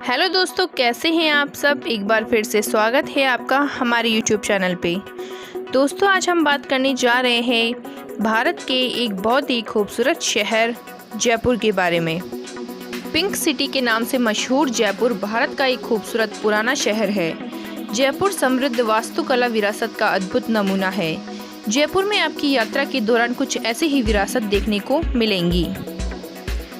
Hello दोस्तों, कैसे हैं आप सब। एक बार फिर से स्वागत है आपका हमारे यूट्यूब चैनल पे। दोस्तों, आज हम बात करने जा रहे हैं भारत के एक बहुत ही खूबसूरत शहर जयपुर के बारे में। पिंक सिटी के नाम से मशहूर जयपुर भारत का एक खूबसूरत पुराना शहर है। जयपुर समृद्ध वास्तुकला विरासत का अद्भुत नमूना है। जयपुर में आपकी यात्रा के दौरान कुछ ऐसी ही विरासत देखने को मिलेंगी।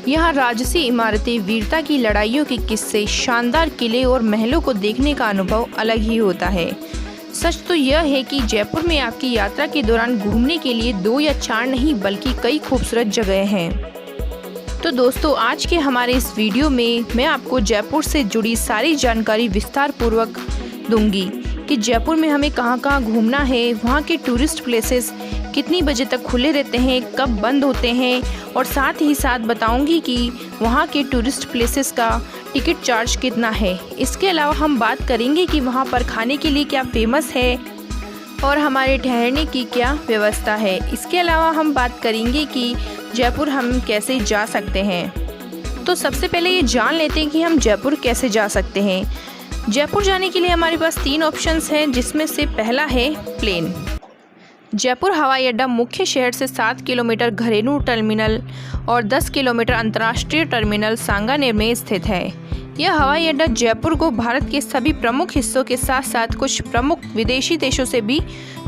यहाँ राजसी इमारतें, वीरता की लड़ाइयों के किस्से, शानदार किले और महलों को देखने का अनुभव अलग ही होता है। सच तो यह है कि जयपुर में आपकी यात्रा के दौरान घूमने के लिए 2 या 4 नहीं बल्कि कई खूबसूरत जगह हैं। तो दोस्तों, आज के हमारे इस वीडियो में मैं आपको जयपुर से जुड़ी सारी जानकारी विस्तार पूर्वक दूंगी कि जयपुर में हमें कहाँ कहाँ घूमना है, वहाँ के टूरिस्ट प्लेसेस कितनी बजे तक खुले रहते हैं, कब बंद होते हैं, और साथ ही साथ बताऊंगी कि वहाँ के टूरिस्ट प्लेसेस का टिकट चार्ज कितना है। इसके अलावा हम बात करेंगे कि वहाँ पर खाने के लिए क्या फेमस है और हमारे ठहरने की क्या व्यवस्था है। इसके अलावा हम बात करेंगे कि जयपुर हम कैसे जा सकते हैं। तो सबसे पहले ये जान लेते हैं कि हम जयपुर कैसे जा सकते हैं। जयपुर जाने के लिए हमारे पास 3 ऑप्शंस हैं, जिसमें से पहला है प्लेन। जयपुर हवाई अड्डा मुख्य शहर से 7 किलोमीटर घरेलू टर्मिनल और 10 किलोमीटर अंतर्राष्ट्रीय टर्मिनल सांगानेर में स्थित है। यह हवाई अड्डा जयपुर को भारत के सभी प्रमुख हिस्सों के साथ साथ कुछ प्रमुख विदेशी देशों से भी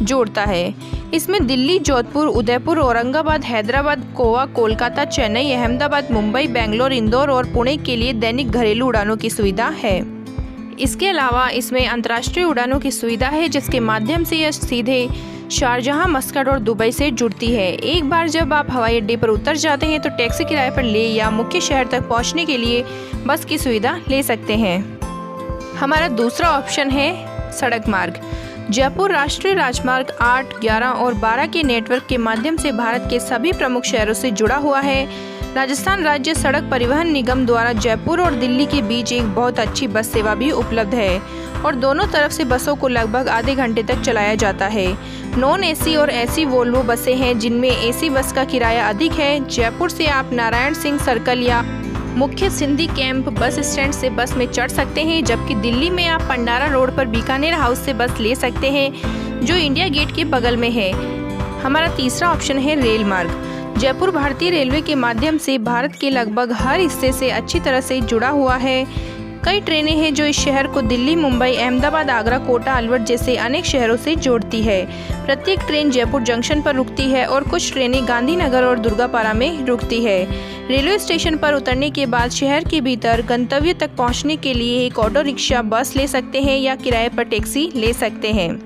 जोड़ता है। इसमें दिल्ली, जोधपुर, उदयपुर, औरंगाबाद, हैदराबाद, गोवा, कोलकाता, चेन्नई, अहमदाबाद, मुंबई, बेंगलोर, इंदौर और पुणे के लिए दैनिक घरेलू उड़ानों की सुविधा है। इसके अलावा इसमें अंतर्राष्ट्रीय उड़ानों की सुविधा है, जिसके माध्यम से यह सीधे शारजहां, मस्कट और दुबई से जुड़ती है। एक बार जब आप हवाई अड्डे पर उतर जाते हैं तो टैक्सी किराए पर ले या मुख्य शहर तक पहुंचने के लिए बस की सुविधा ले सकते हैं। हमारा दूसरा ऑप्शन है सड़क मार्ग। जयपुर राष्ट्रीय राजमार्ग 8, 11 और 12 के नेटवर्क के माध्यम से भारत के सभी प्रमुख शहरों से जुड़ा हुआ है। राजस्थान राज्य सड़क परिवहन निगम द्वारा जयपुर और दिल्ली के बीच एक बहुत अच्छी बस सेवा भी उपलब्ध है और दोनों तरफ से बसों को लगभग आधे घंटे तक चलाया जाता है। नॉन एसी और एसी वोल्वो बसें हैं, जिनमें एसी बस का किराया अधिक है। जयपुर से आप नारायण सिंह सर्कल या मुख्य सिंधी कैंप बस स्टैंड से बस में चढ़ सकते हैं, जबकि दिल्ली में आप पंडारा रोड पर बीकानेर हाउस से बस ले सकते हैं, जो इंडिया गेट के बगल में है। हमारा तीसरा ऑप्शन है रेल मार्ग। जयपुर भारतीय रेलवे के माध्यम से भारत के लगभग हर हिस्से से अच्छी तरह से जुड़ा हुआ है। कई ट्रेनें हैं जो इस शहर को दिल्ली, मुंबई, अहमदाबाद, आगरा, कोटा, अलवर जैसे अनेक शहरों से जोड़ती है। प्रत्येक ट्रेन जयपुर जंक्शन पर रुकती है और कुछ ट्रेनें गांधीनगर और दुर्गापारा में रुकती है। रेलवे स्टेशन पर उतरने के बाद शहर के भीतर गंतव्य तक पहुंचने के लिए एक ऑटो रिक्शा, बस ले सकते हैं या किराए पर टैक्सी ले सकते हैं।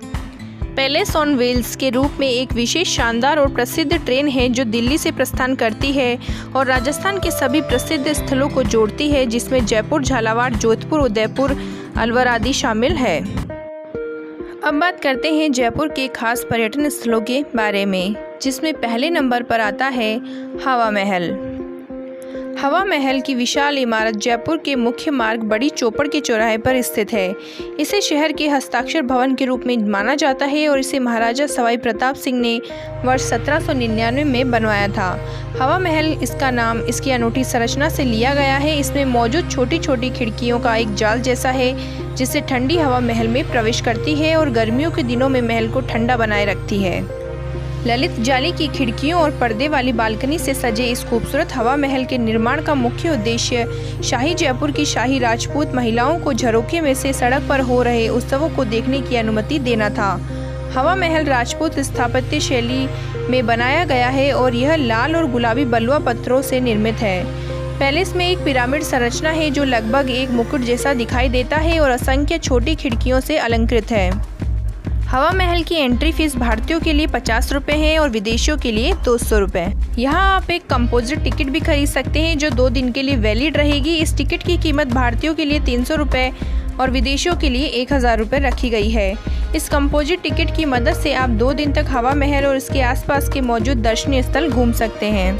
पैलेस ऑन व्हील्स के रूप में एक विशेष शानदार और प्रसिद्ध ट्रेन है जो दिल्ली से प्रस्थान करती है और राजस्थान के सभी प्रसिद्ध स्थलों को जोड़ती है, जिसमें जयपुर, झालावाड़, जोधपुर, उदयपुर, अलवर आदि शामिल है। अब बात करते हैं जयपुर के खास पर्यटन स्थलों के बारे में, जिसमें पहले नंबर पर आता है हवा महल। हवा महल की विशाल इमारत जयपुर के मुख्य मार्ग बड़ी चौपड़ के चौराहे पर स्थित है। इसे शहर के हस्ताक्षर भवन के रूप में माना जाता है और इसे महाराजा सवाई प्रताप सिंह ने वर्ष 1799 में बनवाया था। हवा महल, इसका नाम इसकी अनूठी संरचना से लिया गया है। इसमें मौजूद छोटी छोटी खिड़कियों का एक जाल जैसा है, जिससे ठंडी हवा महल में प्रवेश करती है और गर्मियों के दिनों में महल को ठंडा बनाए रखती है। ललित जाली की खिड़कियों और पर्दे वाली बालकनी से सजे इस खूबसूरत हवा महल के निर्माण का मुख्य उद्देश्य शाही जयपुर की शाही राजपूत महिलाओं को झरोखे में से सड़क पर हो रहे उत्सवों को देखने की अनुमति देना था। हवा महल राजपूत स्थापत्य शैली में बनाया गया है और यह लाल और गुलाबी बलुआ पत्थरों से निर्मित है। पैलेस में एक पिरामिड संरचना है जो लगभग एक मुकुट जैसा दिखाई देता है और असंख्य छोटी खिड़कियों से अलंकृत है। हवा महल की एंट्री फीस भारतीयों के लिए 50 रुपये है और विदेशियों के लिए 200 रुपये। यहाँ आप एक कंपोजिट टिकट भी खरीद सकते हैं जो 2 दिन के लिए वैलिड रहेगी। इस टिकट की कीमत भारतीयों के लिए 300 रुपये और विदेशियों के लिए 1000 रुपये रखी गई है। इस कंपोजिट टिकट की मदद से आप 2 दिन तक हवा महल और इसके आसपास के मौजूद दर्शनीय स्थल घूम सकते हैं।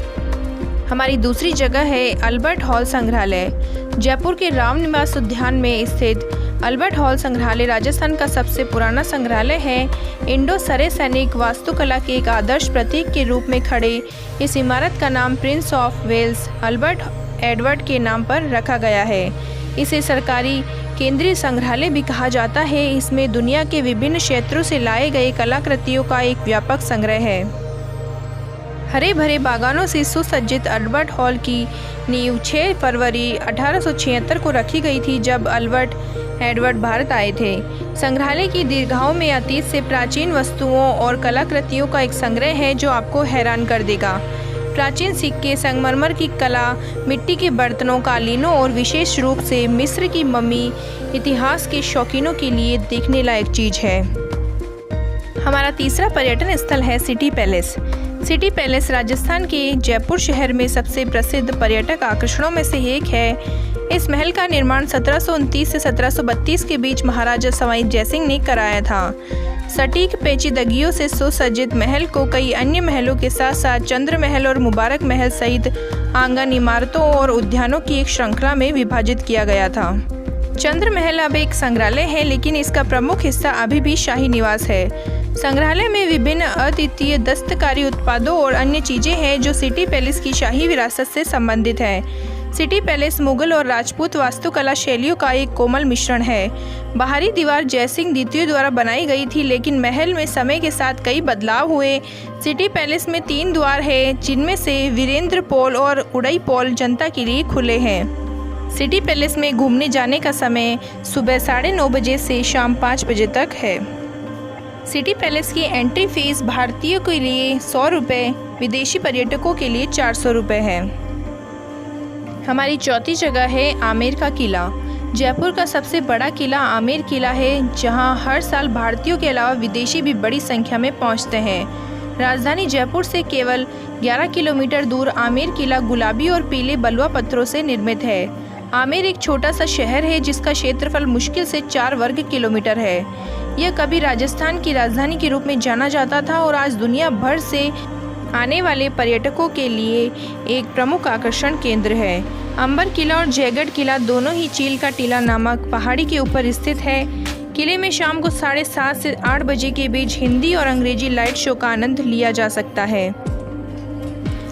हमारी दूसरी जगह है अल्बर्ट हॉल संग्रहालय। जयपुर के रामनिवास उद्यान में स्थित अल्बर्ट हॉल संग्रहालय राजस्थान का सबसे पुराना संग्रहालय है। इंडो सरे सैनिक वास्तुकला के एक आदर्श प्रतीक के रूप में खड़े इस इमारत का नाम Prince of Wales Albert Edward के नाम पर रखा गया है। इसे सरकारी केंद्रीय संग्रहालय भी कहा जाता है। इसमें दुनिया के विभिन्न क्षेत्रों से लाए गए कलाकृतियों का एक व्यापक संग्रह है। हरे भरे बागानों से सुसज्जित अल्बर्ट हॉल की नींव 6 फरवरी 1876 को रखी गई थी, जब अल्बर्ट एडवर्ड भारत आए थे। संग्रहालय की दीर्घाओं में अतीत से प्राचीन वस्तुओं और कलाकृतियों का एक संग्रह है जो आपको हैरान कर देगा। प्राचीन सिक्के, संगमरमर की कला, मिट्टी के बर्तनों, कालीनों और विशेष रूप से मिस्र की मम्मी इतिहास के शौकीनों के लिए देखने लायक चीज है। हमारा तीसरा पर्यटन स्थल है city palace. City palace Rajasthan के जयपुर शहर में सबसे प्रसिद्ध पर्यटक आकर्षणों में से एक है। इस महल का निर्माण 1729 से 1732 के बीच महाराजा सवाई जयसिंह ने कराया था। सटीक पेचीदगियों से सुसज्जित महल को कई अन्य महलों के साथ साथ चंद्र महल और मुबारक महल सहित आंगन, इमारतों और उद्यानों की एक श्रृंखला में विभाजित किया गया था। चंद्र महल अब एक संग्रहालय है, लेकिन इसका प्रमुख हिस्सा अभी भी शाही निवास है। संग्रहालय में विभिन्न अद्वितीय दस्तकारी उत्पादों और अन्य चीजें हैं जो सिटी पैलेस की शाही विरासत से संबंधित है। सिटी पैलेस मुगल और राजपूत वास्तुकला शैलियों का एक कोमल मिश्रण है। बाहरी दीवार जयसिंह द्वितीय द्वारा बनाई गई थी, लेकिन महल में समय के साथ कई बदलाव हुए। सिटी पैलेस में 3 द्वार हैं, जिनमें से वीरेंद्र पोल और उड़ई पोल जनता के लिए खुले हैं। सिटी पैलेस में घूमने जाने का समय सुबह 9:30 बजे से शाम 5 बजे तक है। सिटी पैलेस की एंट्री फीस भारतीयों के लिए 100 रुपये, विदेशी पर्यटकों के लिए 400 रुपये है। हमारी चौथी जगह है आमेर का किला। जयपुर का सबसे बड़ा किला आमेर किला है, जहां हर साल भारतीयों के अलावा विदेशी भी बड़ी संख्या में पहुंचते हैं। राजधानी जयपुर से केवल 11 किलोमीटर दूर आमेर किला गुलाबी और पीले बलुआ पत्थरों से निर्मित है। आमेर एक छोटा सा शहर है जिसका क्षेत्रफल मुश्किल से 4 वर्ग किलोमीटर है। यह कभी राजस्थान की राजधानी के रूप में जाना जाता था और आज दुनिया भर से आने वाले पर्यटकों के लिए एक प्रमुख आकर्षण केंद्र है। अंबर किला और जयगढ़ किला दोनों ही चील का टीला नामक पहाड़ी के ऊपर स्थित है। किले में शाम को 7:30 से 8 बजे के बीच हिंदी और अंग्रेजी लाइट शो का आनंद लिया जा सकता है।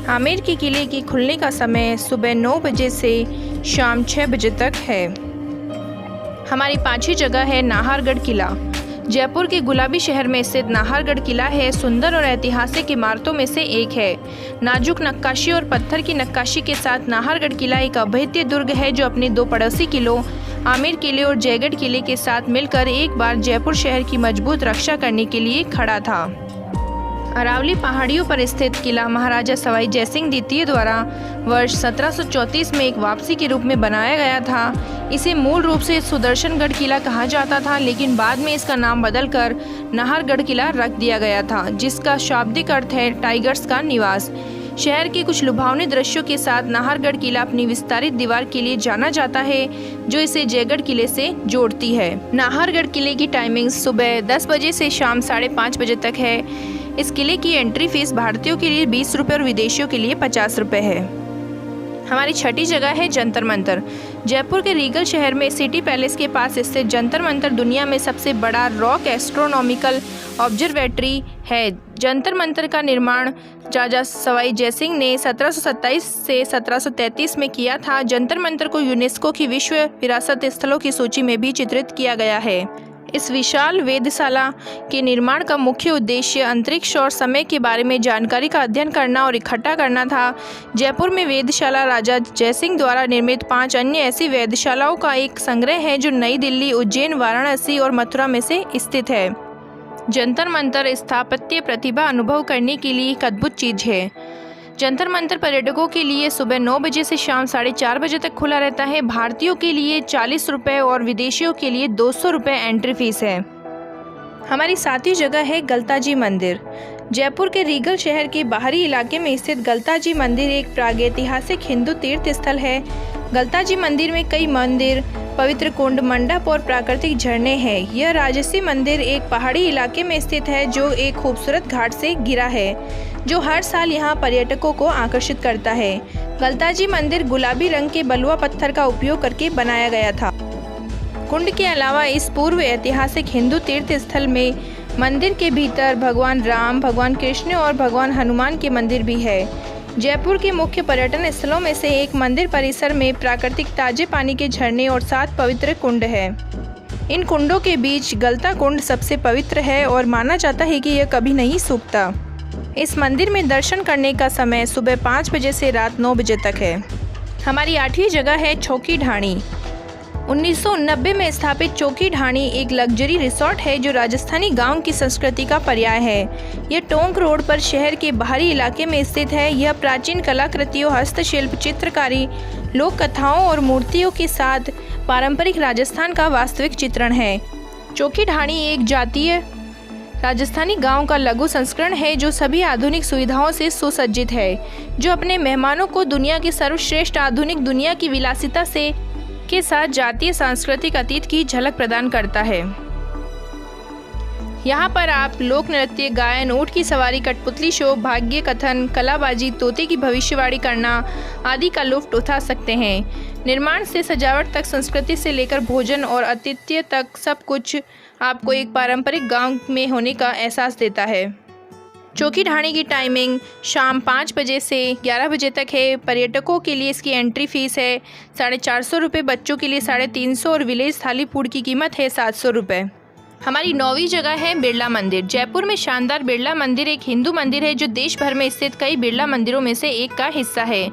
आमेर के किले के खुलने का समय सुबह 9 बजे से शाम 6 बजे तक है। हमारी 5वीं जगह है नाहरगढ़ किला। जयपुर के गुलाबी शहर में स्थित नाहरगढ़ किला है सुंदर और ऐतिहासिक इमारतों में से एक है। नाजुक नक्काशी और पत्थर की नक्काशी के साथ नाहरगढ़ किला एक अभेद्य दुर्ग है जो अपने 2 पड़ोसी किलों आमेर किले और जयगढ़ किले के साथ मिलकर एक बार जयपुर शहर की मजबूत रक्षा करने के लिए खड़ा था। अरावली पहाड़ियों पर स्थित किला महाराजा सवाई जयसिंह द्वितीय द्वारा वर्ष 1734 में एक वापसी के रूप में बनाया गया था। इसे मूल रूप से सुदर्शनगढ़ किला कहा जाता था, लेकिन बाद में इसका नाम बदलकर नाहरगढ़ किला रख दिया गया था, जिसका शाब्दिक अर्थ है टाइगर्स का निवास। शहर के कुछ लुभावने दृश्यों के साथ नाहरगढ़ किला अपनी विस्तारित दीवार के लिए जाना जाता है, जो इसे जयगढ़ किले से जोड़ती है। नाहरगढ़ किले की टाइमिंग सुबह 10 बजे से शाम 5:30 बजे तक है। इस किले की एंट्री फीस भारतीयों के लिए 20 रुपये और विदेशियों के लिए 50 रुपये है। हमारी 6ठी जगह है जंतर मंतर। जयपुर के रीगल शहर में सिटी पैलेस के पास स्थित जंतर मंतर दुनिया में सबसे बड़ा रॉक एस्ट्रोनॉमिकल ऑब्जर्वेटरी है। जंतर मंतर का निर्माण राजा सवाई जयसिंह ने 1727 से 1733 में किया था। जंतर मंतर को यूनेस्को की विश्व विरासत स्थलों की सूची में भी चित्रित किया गया है। इस विशाल वेधशाला के निर्माण का मुख्य उद्देश्य अंतरिक्ष और समय के बारे में जानकारी का अध्ययन करना और इकट्ठा करना था। जयपुर में वेधशाला राजा जयसिंह द्वारा निर्मित 5 अन्य ऐसी वेधशालाओं का एक संग्रह है जो नई दिल्ली, उज्जैन, वाराणसी और मथुरा में से स्थित है। जंतर मंतर स्थापत्य प्रतिभा अनुभव करने के लिए एक अद्भुत चीज है। जंतर मंतर पर्यटकों के लिए सुबह 9 बजे से शाम 4:30 बजे तक खुला रहता है। भारतीयों के लिए 40 रुपये और विदेशियों के लिए 200 रुपये एंट्री फीस है। हमारी 7वीं जगह है गलताजी मंदिर। जयपुर के रीगल शहर के बाहरी इलाके में स्थित गलताजी मंदिर एक प्रागैतिहासिक हिंदू तीर्थ स्थल है। गलताजी मंदिर में कई मंदिर, पवित्र कुंड, मंडप और प्राकृतिक झरने हैं। यह राजसी मंदिर एक पहाड़ी इलाके में स्थित है जो एक खूबसूरत घाट से घिरा है, जो हर साल यहाँ पर्यटकों को आकर्षित करता है। गलताजी मंदिर गुलाबी रंग के बलुआ पत्थर का उपयोग करके बनाया गया था। कुंड के अलावा इस पूर्व ऐतिहासिक हिंदू तीर्थ स्थल में मंदिर के भीतर भगवान राम, भगवान कृष्ण और भगवान हनुमान के मंदिर भी है। जयपुर के मुख्य पर्यटन स्थलों में से एक मंदिर परिसर में प्राकृतिक ताजे पानी के झरने और 7 पवित्र कुंड है। इन कुंडों के बीच गलता कुंड सबसे पवित्र है और माना जाता है कि यह कभी नहीं सूखता। इस मंदिर में दर्शन करने का समय सुबह 5 बजे से रात 9 बजे तक है। हमारी 8वीं जगह है चौकी ढाणी। 1990 में स्थापित चौकी ढाणी एक लग्जरी रिसोर्ट है जो राजस्थानी गांव की संस्कृति का पर्याय है। यह टोंक रोड पर शहर के बाहरी इलाके में स्थित है। यह प्राचीन कलाकृतियों, हस्तशिल्प, चित्रकारी, लोक कथाओं और मूर्तियों के साथ पारंपरिक राजस्थान का वास्तविक चित्रण है। चौकी ढाणी एक जातीय राजस्थानी गांव का लघु संस्करण है जो सभी आधुनिक सुविधाओं से सुसज्जित है, जो अपने मेहमानों को दुनिया की सर्वश्रेष्ठ आधुनिक दुनिया की विलासिता के साथ जातीय सांस्कृतिक अतीत की झलक प्रदान करता है। यहाँ पर आप लोक नृत्य, गायन, ऊंट की सवारी, कठपुतली शो, भाग्य कथन, कलाबाजी, तोते की भविष्यवाणी करना आदि का लुत्फ उठा सकते हैं। निर्माण से सजावट तक, संस्कृति से लेकर भोजन और आतिथ्य तक सब कुछ आपको एक पारंपरिक गांव में होने का एहसास देता है। चौकी ढाणी की टाइमिंग शाम 5 बजे से 11 बजे तक है। पर्यटकों के लिए इसकी एंट्री फीस है 450 रुपये, बच्चों के लिए 350 और विलेज थाली फूड की कीमत है 700 रुपये। हमारी 9वीं जगह है बिरला मंदिर। जयपुर में शानदार बिरला मंदिर एक हिंदू मंदिर है जो देश भर में स्थित कई बिरला मंदिरों में से एक का हिस्सा है।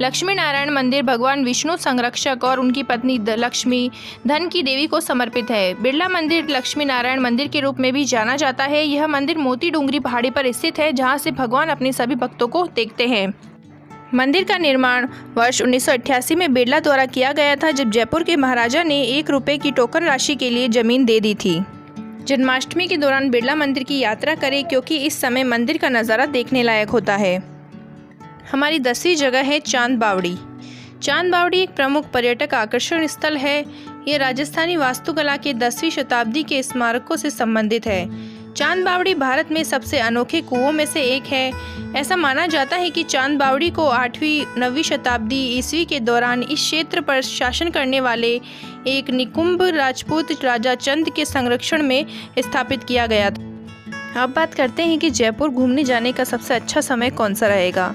लक्ष्मी नारायण मंदिर भगवान विष्णु संरक्षक और उनकी पत्नी लक्ष्मी धन की देवी को समर्पित है। बिरला मंदिर लक्ष्मी नारायण मंदिर के रूप में भी जाना जाता है। यह मंदिर मोती डूंगरी पहाड़ी पर स्थित है जहां से भगवान अपने सभी भक्तों को देखते हैं। मंदिर का निर्माण वर्ष 1988 में बिरला द्वारा किया गया था, जब जयपुर के महाराजा ने 1 रुपये की टोकन राशि के लिए जमीन दे दी थी। जन्माष्टमी के दौरान बिरला मंदिर की यात्रा करें क्योंकि इस समय मंदिर का नज़ारा देखने लायक होता है। हमारी 10वीं जगह है चांद बावड़ी। चांद बावड़ी एक प्रमुख पर्यटक आकर्षण स्थल है। यह राजस्थानी वास्तुकला के 10वीं शताब्दी के स्मारकों से संबंधित है। चांद बावड़ी भारत में सबसे अनोखे कुओं में से एक है। ऐसा माना जाता है कि चांद बावड़ी को 8वीं-9वीं शताब्दी ईस्वी के दौरान इस क्षेत्र पर शासन करने वाले एक निकुंभ राजपूत राजा चंद के संरक्षण में स्थापित किया गया था। अब बात करते हैं कि जयपुर घूमने जाने का सबसे अच्छा समय कौन सा रहेगा।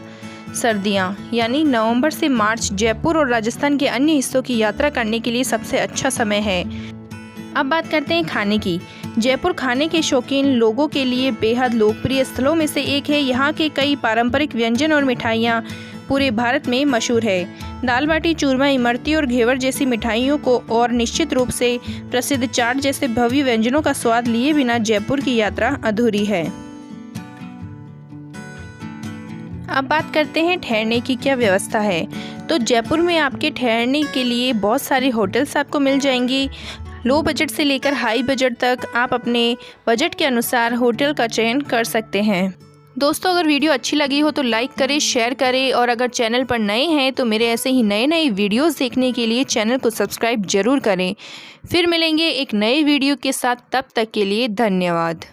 सर्दियाँ यानी नवंबर से मार्च जयपुर और राजस्थान के अन्य हिस्सों की यात्रा करने के लिए सबसे अच्छा समय है। अब बात करते हैं खाने की। जयपुर खाने के शौकीन लोगों के लिए बेहद लोकप्रिय स्थलों में से एक है। यहाँ के कई पारंपरिक व्यंजन और मिठाइयाँ पूरे भारत में मशहूर है। दाल बाटी चूरमा, इमरती और घेवर जैसी मिठाइयों को और निश्चित रूप से प्रसिद्ध चाट जैसे भव्य व्यंजनों का स्वाद लिए बिना जयपुर की यात्रा अधूरी है। अब बात करते हैं ठहरने की क्या व्यवस्था है। तो जयपुर में आपके ठहरने के लिए बहुत सारे होटल्स आपको मिल जाएंगी। लो बजट से लेकर हाई बजट तक आप अपने बजट के अनुसार होटल का चयन कर सकते हैं। दोस्तों, अगर वीडियो अच्छी लगी हो तो लाइक करें, शेयर करें और अगर चैनल पर नए हैं तो मेरे ऐसे ही नए वीडियोस देखने के लिए चैनल को सब्सक्राइब जरूर करें। फिर मिलेंगे एक नए वीडियो के साथ, तब तक के लिए धन्यवाद।